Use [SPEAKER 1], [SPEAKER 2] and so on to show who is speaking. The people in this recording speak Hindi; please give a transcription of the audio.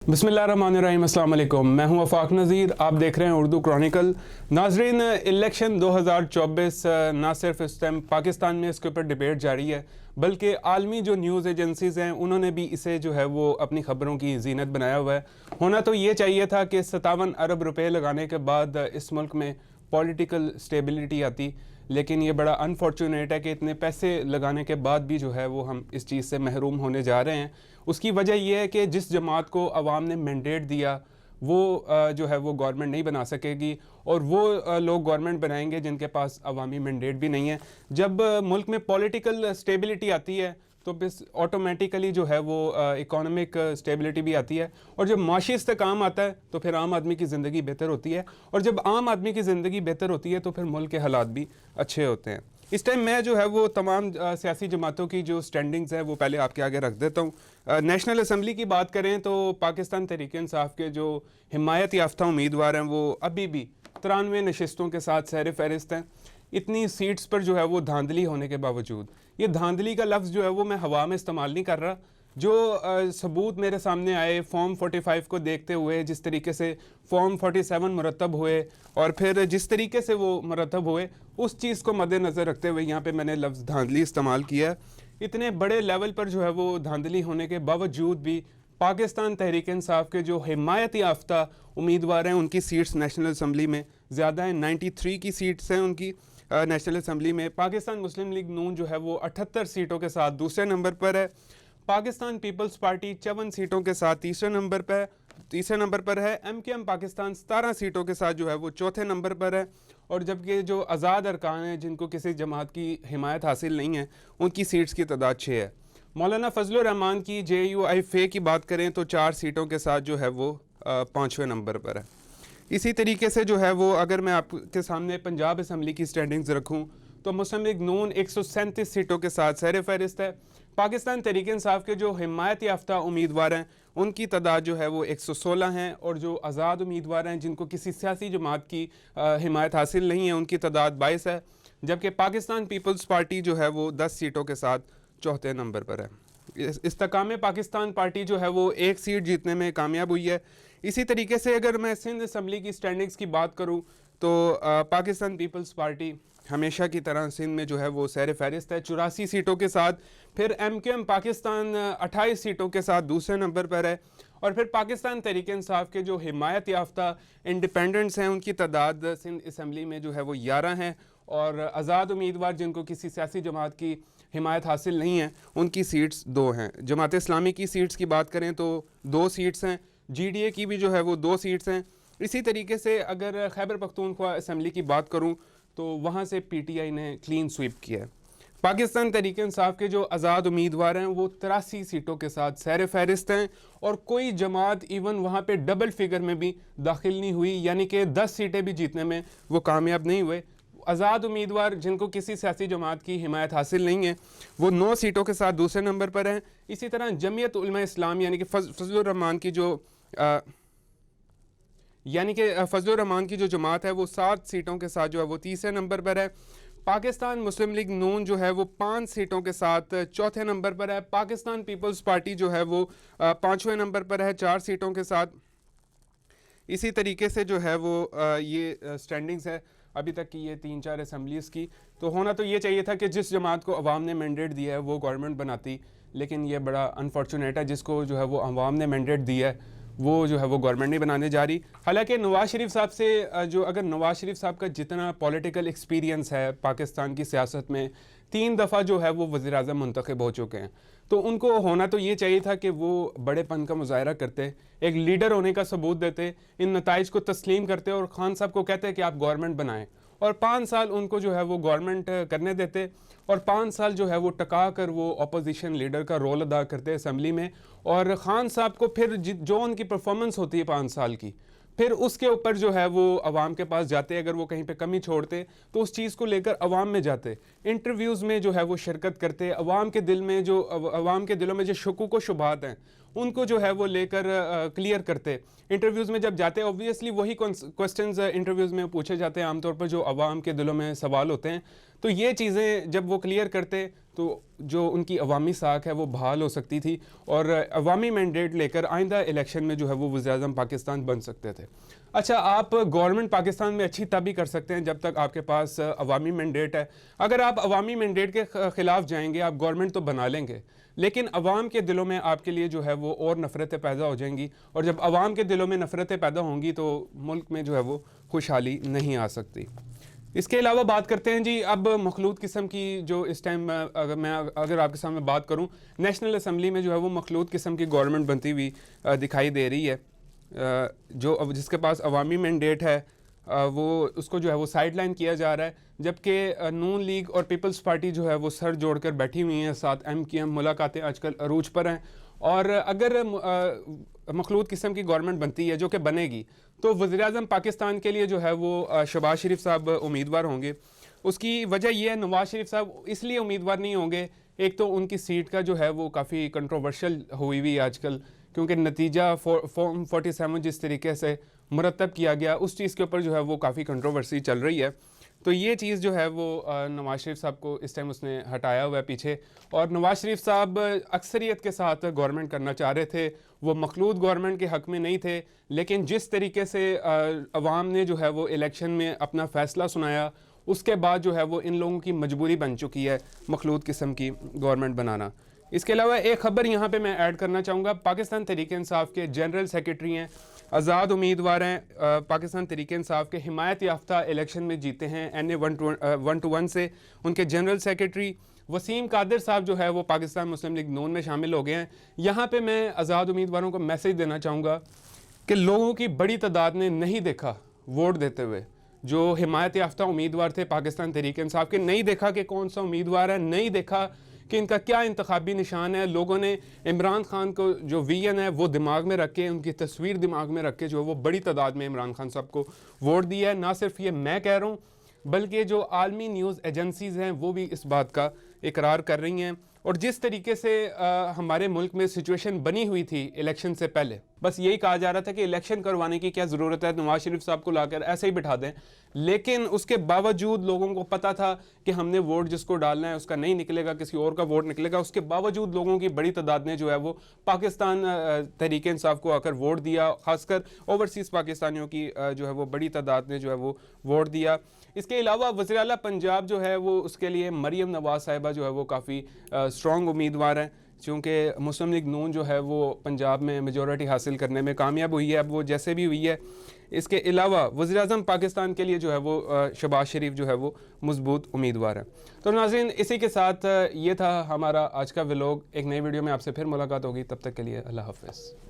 [SPEAKER 1] बिस्मिल्लाहिर्रहमानिर्रहीम, अस्सलाम वालेकुम। मैं हूं आफाक नज़ीर, आप देख रहे हैं उर्दू क्रॉनिकल। नाजरीन, इलेक्शन 2024 ना सिर्फ इस टाइम पाकिस्तान में इसके ऊपर डिबेट जारी है, बल्कि आलमी जो न्यूज़ एजेंसीज़ हैं उन्होंने भी इसे जो है वो अपनी ख़बरों की जीनत बनाया हुआ है। होना तो ये चाहिए था कि 57 अरब रुपए लगाने के बाद इस मुल्क में पॉलिटिकल स्टेबिलिटी आती, लेकिन ये बड़ा अनफॉर्चुनेट है कि इतने पैसे लगाने के बाद भी जो है वो हम इस चीज़ से महरूम होने जा रहे हैं। उसकी वजह यह है कि जिस जमात को अवाम ने मैंडेट दिया वो जो है वो गवर्नमेंट नहीं बना सकेगी, और वो लोग गवर्नमेंट बनाएंगे जिनके पास अवामी मैंडेट भी नहीं है। जब मुल्क में पॉलिटिकल स्टेबिलिटी आती है तो बस ऑटोमेटिकली जो है वो इकोनॉमिक स्टेबिलिटी भी आती है, और जब माशी इस्तेकाम आता है तो फिर आम आदमी की ज़िंदगी बेहतर होती है, और जब आम आदमी की ज़िंदगी बेहतर होती है तो फिर मुल्क के हालात भी अच्छे होते हैं। इस टाइम मैं जो है वो तमाम सियासी जमातों की जो स्टैंडिंग्स है वो पहले आपके आगे रख देता हूँ। नेशनल असम्बली की बात करें तो पाकिस्तान तहरीक इंसाफ के जो हिमायत याफ्ता उम्मीदवार हैं वो अभी भी 93 नशिस्तों के साथ सैर फहरिस्त हैं। इतनी सीट्स पर जो है वो धांधली होने के बावजूद, ये धांधली का लफ्ज़ जो है वो मैं हवा में इस्तेमाल नहीं कर रहा, जो सबूत मेरे सामने आए फॉर्म 45 को देखते हुए, जिस तरीके से फॉर्म 47 मुरतब हुए और फिर जिस तरीके से वो मुरतब हुए, उस चीज़ को मद्देनज़र रखते हुए यहाँ पे मैंने लफ्ज़ धांधली इस्तेमाल किया। इतने बड़े लेवल पर जो है वो धांधली होने के बावजूद भी पाकिस्तान तहरीक इंसाफ के जो हिमायत याफ्ता उम्मीदवार हैं उनकी सीट्स नेशनल असम्बली में ज़्यादा हैं। 93 की सीट्स हैं उनकी नेशनल असम्बली में। पाकिस्तान मुस्लिम लीग नून जो है वो 78 सीटों के साथ दूसरे नंबर पर है। पाकिस्तान पीपल्स पार्टी 54 सीटों के साथ तीसरे नंबर पर है। MKM पाकिस्तान 17 सीटों के साथ जो है वो चौथे नंबर पर है, और जबकि जो आज़ाद अरकान हैं जिनको किसी जमात की हिमायत हासिल नहीं है उनकी सीट्स की तादाद 6 है। मौलाना फजलुर रहमान की JUI की बात करें तो 4 सीटों के साथ जो है वो 5वें नंबर पर है। इसी तरीके से जो है वो अगर मैं आपके सामने पंजाब असम्बली की स्टैंडिंग्स रखूं तो मुस्लिम लीग नून 137 सीटों के साथ सैर फहरिस्त है। पाकिस्तान तहरीक इंसाफ के जो हिमायत याफ्ता उम्मीदवार हैं उनकी तादाद जो है वो 116 हैं, और जो आज़ाद उम्मीदवार हैं जिनको किसी सियासी जमात की हिमायत हासिल नहीं है उनकी तादाद 22 है, जबकि पाकिस्तान पीपल्स पार्टी जो है वो 10 सीटों के साथ चौथे नंबर पर है। इस्तेकाम पाकिस्तान पार्टी जो है वो 1 सीट जीतने में कामयाब हुई है। इसी तरीके से अगर मैं सिंध असम्बली की स्टैंडिंग्स की बात करूं तो पाकिस्तान पीपल्स पार्टी हमेशा की तरह सिंध में जो है वो सैर फहरिस्त है 84 सीटों के साथ। फिर MKM पाकिस्तान 28 सीटों के साथ दूसरे नंबर पर है, और फिर पाकिस्तान तहरीक इंसाफ के जो हिमायत याफ्ता इंडिपेंडेंट्स हैं उनकी तादाद सिंध असम्बली में जो है वो 11 हैं, और आज़ाद उम्मीदवार जिनको किसी सियासी जमात की हिमायत हासिल नहीं है उनकी सीट्स 2 हैं। जमात इस्लामी की सीट्स की बात करें तो 2 सीट्स हैं, GDA की भी जो है वो 2 सीट्स हैं। इसी तरीके से अगर खैबर पख्तूनख्वा असम्बली की बात करूं तो वहां से PTI ने क्लीन स्वीप किया है। पाकिस्तान तहरीक इंसाफ के जो आज़ाद उम्मीदवार हैं वो 83 सीटों के साथ सैर फहरिस्त हैं, और कोई जमात इवन वहाँ पे डबल फिगर में भी दाखिल नहीं हुई, यानी कि 10 सीटें भी जीतने में वो कामयाब नहीं हुए। आज़ाद उम्मीदवार जिनको किसी सियासी जमात की हिमायत हासिल नहीं है वो 9 सीटों के साथ दूसरे नंबर पर हैं। इसी तरह जमीयत उलमा इस्लाम यानी कि फजलुर रहमान की जो जमात है वो 7 सीटों के साथ जो है वो तीसरे नंबर पर है। पाकिस्तान मुस्लिम लीग नून जो है वो 5 सीटों के साथ चौथे नंबर पर है। पाकिस्तान पीपल्स पार्टी जो है वो 5वें नंबर पर है 4 सीटों के साथ। इसी तरीके से जो है वो ये स्टैंडिंग्स है अभी तक की ये 3-4 असम्बलीज़ की। तो होना तो ये चाहिए था कि जिस जमात को अवाम ने मैंडेट दिया है वो गवर्नमेंट बनाती, लेकिन ये बड़ा अनफॉर्चुनेट है जिसको जो है वो अवाम ने मैंडेट दिया है वो जो है वो गवर्नमेंट नहीं बनाने जा रही। हालांकि नवाज़ शरीफ साहब से जो अगर नवाज़ शरीफ साहब का जितना पॉलिटिकल एक्सपीरियंस है पाकिस्तान की सियासत में, 3 दफ़ा जो है वो वज़ीर आज़म मुंतखब हो चुके हैं, तो उनको होना तो ये चाहिए था कि वो बड़ेपन का मुजाहरा करते, एक लीडर होने का सबूत देते, इन नताइज को तस्लीम करते और खान साहब को कहते कि आप गवर्नमेंट बनाएं, और 5 साल उनको जो है वो गवर्नमेंट करने देते, और 5 साल जो है वो टका कर वो अपोजिशन लीडर का रोल अदा करते असम्बली में, और खान साहब को फिर जो उनकी परफॉर्मेंस होती है 5 साल की, फिर उसके ऊपर जो है वो अवाम के पास जाते, अगर वो कहीं पे कमी छोड़ते तो उस चीज़ को लेकर अवाम में जाते, इंटरव्यूज़ में जो है वो शिरकत करते, अवाम के दिलों में जो शुकूक व शुबहात हैं उनको जो है वो लेकर क्लियर करते। इंटरव्यूज़ में जब जाते ऑब्वियसली वही क्वेश्चंस इंटरव्यूज़ में पूछे जाते हैं आमतौर पर जो अवाम के दिलों में सवाल होते हैं, तो ये चीज़ें जब वो क्लियर करते तो जो उनकी अवामी साख है वो बहाल हो सकती थी और अवामी मैंडेट लेकर आइंदा इलेक्शन में जो है वो वज़ीर-ए-आज़म पाकिस्तान बन सकते थे। अच्छा, आप गवर्नमेंट पाकिस्तान में अच्छी तभी कर सकते हैं जब तक आपके पास अवामी मैंडेट है। अगर आप अवामी मैंडेट के ख़िलाफ़ जाएंगे, आप गवर्नमेंट तो बना लेंगे, लेकिन अवाम के दिलों में आपके लिए जो है वो और नफ़रतें पैदा हो जाएंगी, और जब अवाम के दिलों में नफ़रतें पैदा होंगी तो मुल्क में जो है वो खुशहाली नहीं आ सकती। इसके अलावा बात करते हैं जी अब मखलूत किस्म की जो इस टाइम अगर आपके सामने बात करूं, नेशनल असम्बली में जो है वो मखलूत किस्म की गवर्नमेंट बनती हुई दिखाई दे रही है। जो अब जिसके पास अवामी मैंडेट है वो उसको जो है वो साइड लाइन किया जा रहा है, जबकि नून लीग और पीपल्स पार्टी जो है वो सर जोड़कर बैठी हुई हैं, साथ MQM मुलाकातें आजकल अरूज पर हैं। और अगर मखलूत किस्म की गवर्नमेंट बनती है, जो कि बनेगी, तो वज़ीर-ए-आज़म पाकिस्तान के लिए जो है वो शहबाज शरीफ साहब उम्मीदवार होंगे। उसकी वजह यह है, नवाज शरीफ साहब इसलिए उम्मीदवार नहीं होंगे, एक तो उनकी सीट का जो है वो काफ़ी कंट्रोवर्शियल हुई हुई आजकल, क्योंकि नतीजा फॉर्म 47 जिस तरीके से मुरतब किया गया उस चीज़ के ऊपर जो है वो काफ़ी कंट्रोवर्सी चल रही है। तो ये चीज़ जो है वो नवाज शरीफ साहब को इस टाइम उसने हटाया हुआ है पीछे, और नवाज शरीफ साहब अक्सरियत के साथ गवर्नमेंट करना चाह रहे थे, वो मखलूत गवर्नमेंट के हक़ में नहीं थे, लेकिन जिस तरीके से अवाम ने जो है वो इलेक्शन में अपना फ़ैसला सुनाया, उसके बाद जो है वो इन लोगों की मजबूरी बन चुकी है मखलूत किस्म की गवर्नमेंट बनाना। इसके अलावा एक ख़बर यहाँ पे मैं ऐड करना चाहूँगा, पाकिस्तान तहरीक इंसाफ के जनरल सेक्रेटरी हैं, आज़ाद उम्मीदवार हैं, पाकिस्तान तहरीक इंसाफ के हिमायत याफ्ता इलेक्शन में जीते हैं NA 121 से। उनके जनरल सेक्रेटरी वसीम कादिर साहब जो है वो पाकिस्तान मुस्लिम लीग नून में शामिल हो गए हैं। यहाँ पे मैं आज़ाद उम्मीदवारों को मैसेज देना चाहूँगा कि लोगों की बड़ी तादाद ने नहीं देखा वोट देते हुए, जो हिमायत याफ्ता उम्मीदवार थे पाकिस्तान तहरीक इंसाफ के, नहीं देखा कि कौन सा उम्मीदवार है, नहीं देखा कि इनका क्या इंतखाबी निशान है। लोगों ने इमरान खान को जो विजन है वो दिमाग में रख के, उनकी तस्वीर दिमाग में रख के जो है वो बड़ी तादाद में इमरान खान साहब को वोट दिया है। ना सिर्फ ये मैं कह रहा हूँ, बल्कि जो आलमी न्यूज़ एजेंसीज़ हैं वो भी इस बात का इकरार कर रही हैं। और जिस तरीके से हमारे मुल्क में सिचुएशन बनी हुई थी इलेक्शन से पहले, बस यही कहा जा रहा था कि इलेक्शन करवाने की क्या ज़रूरत है, नवाज शरीफ साहब को लाकर ऐसे ही बिठा दें, लेकिन उसके बावजूद लोगों को पता था कि हमने वोट जिसको डालना है उसका नहीं निकलेगा, किसी और का वोट निकलेगा। उसके बावजूद लोगों की बड़ी तादाद ने जो है वो पाकिस्तान तहरीक इंसाफ को आकर वोट दिया, खासकर ओवरसीज़ पाकिस्तानियों की जो है वो बड़ी तादाद ने जो है वो वोट दिया। इसके अलावा वज़ीर आला पंजाब जो है वो उसके लिए मरीम नवाज़ साहिबा जो है वो काफ़ी स्ट्रॉन्ग उम्मीदवार हैं, चूँकि मुस्लिम लीग नून जो है वो पंजाब में मेजॉरिटी हासिल करने में कामयाब हुई है, अब वो जैसे भी हुई है। इसके अलावा वज़ीर-ए-आज़म पाकिस्तान के लिए जो है वो शहबाज शरीफ जो है वो मजबूत उम्मीदवार है। तो नाज़रीन, इसी के साथ ये था हमारा आज का व्लॉग। एक नई वीडियो में आपसे फिर मुलाकात होगी, तब तक के लिए अल्लाह हाफ़िज़।